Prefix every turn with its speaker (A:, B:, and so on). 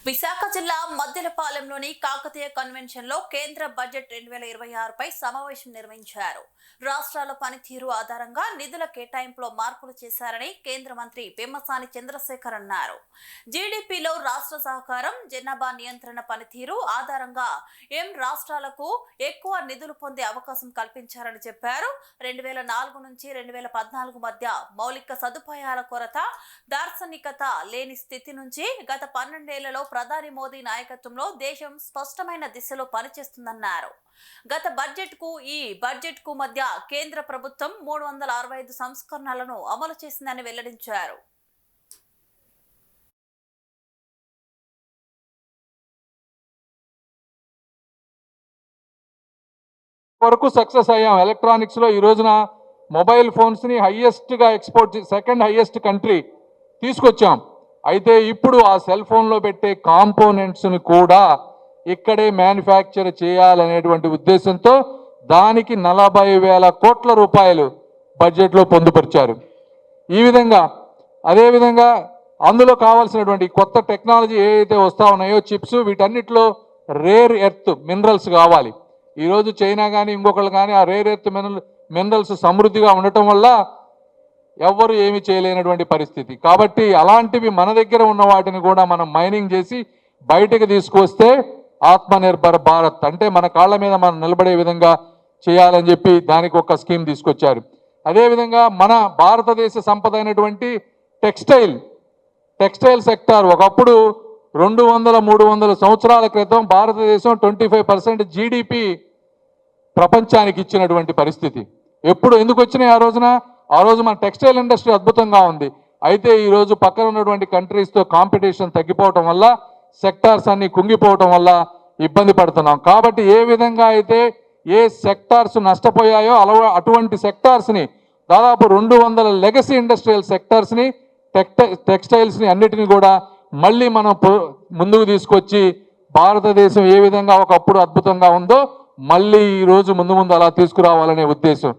A: విశాఖ జిల్లా మద్దెలపాలెంలోని కాకతీయ కన్వెన్షన్ లో కేంద్ర బడ్జెట్ 2026పై సమావేశం నిర్వహించారు. రాష్ట్రాల పనితీరు ఆధారంగా నిధుల కేటాయింపులో మార్పులు చేశారని కేంద్ర మంత్రి పెమ్మసాని చంద్రశేఖర్ అన్నారు. జీడీపీలో రాష్ట్ర సహకారం, జనాభా నియంత్రణ పనితీరు ఆధారంగా రాష్ట్రాలకు ఎక్కువ నిధులు పొందే అవకాశం కల్పించారని చెప్పారు. 2004 నుంచి 2014 మధ్య మౌలిక సదుపాయాల కొరత, దార్శనికత లేని స్థితి నుంచి గత 12 ఏళ్లలో ప్రధాని మోదీ నాయకత్వంలో దేశం స్పష్టమైన దిశలో పనిచేస్తుందన్నారు. గత బడ్జెట్ కు మధ్య కేంద్ర ప్రభుత్వం 365 సంస్కరణలను అమలు చేసిందని వెల్లడించారు.
B: వరకు సక్సెస్ అయ్యాం. ఎలక్ట్రానిక్స్ లో ఈ రోజున మొబైల్ ఫోన్స్ ని హైయెస్ట్ గా ఎక్స్పోర్ట్, సెకండ్ హైయెస్ట్ కంట్రీ తీసుకొచ్చాం. అయితే ఇప్పుడు ఆ సెల్ ఫోన్ లో పెట్టే కాంపోనెంట్స్ ని కూడా ఇక్కడే మ్యానుఫ్యాక్చర్ చేయాలనేటువంటి ఉద్దేశంతో దానికి 40,000 కోట్ల రూపాయలు బడ్జెట్ లో పొందుపరిచారు. ఈ విధంగా అదేవిధంగా అందులో కావాల్సినటువంటి కొత్త టెక్నాలజీ ఏవైతే వస్తా ఉన్నాయో, చిప్స్, వీటన్నిటిలో రేర్ ఎర్త్ మినరల్స్ కావాలి. ఈరోజు చైనా కానీ ఇంకొకళ్ళు కానీ ఆ రేర్ ఎర్త్ మినరల్స్ సమృద్ధిగా ఉండటం వల్ల ఎవ్వరు ఏమి చేయలేనటువంటి పరిస్థితి. కాబట్టి అలాంటివి మన దగ్గర ఉన్న వాటిని కూడా మనం మైనింగ్ చేసి బయటకు తీసుకొస్తే ఆత్మనిర్భర్ భారత్ అంటే మన కాళ్ళ మీద మనం నిలబడే విధంగా చేయాలని చెప్పి దానికి ఒక స్కీమ్ తీసుకొచ్చారు. అదేవిధంగా మన భారతదేశ సంపద అయినటువంటి టెక్స్టైల్ సెక్టార్ ఒకప్పుడు 200-300 సంవత్సరాల క్రితం భారతదేశం 25% జీడిపి ప్రపంచానికి ఇచ్చినటువంటి పరిస్థితి. ఎందుకు వచ్చినాయి ఆ రోజు మన టెక్స్టైల్ ఇండస్ట్రీ అద్భుతంగా ఉంది. అయితే ఈరోజు పక్కన ఉన్నటువంటి కంట్రీస్తో కాంపిటీషన్ తగ్గిపోవటం వల్ల, సెక్టార్స్ అన్ని కుంగిపోవటం వల్ల ఇబ్బంది పడుతున్నాం. కాబట్టి ఏ విధంగా అయితే ఏ సెక్టార్స్ నష్టపోయాయో అటువంటి సెక్టార్స్ని దాదాపు 200 లెగసీ ఇండస్ట్రియల్ సెక్టార్స్ని, టెక్స్టైల్స్ని అన్నిటిని కూడా మళ్ళీ మనం ముందుకు తీసుకొచ్చి భారతదేశం ఏ విధంగా ఒకప్పుడు అద్భుతంగా ఉందో మళ్ళీ ఈరోజు ముందు అలా తీసుకురావాలనే ఉద్దేశం.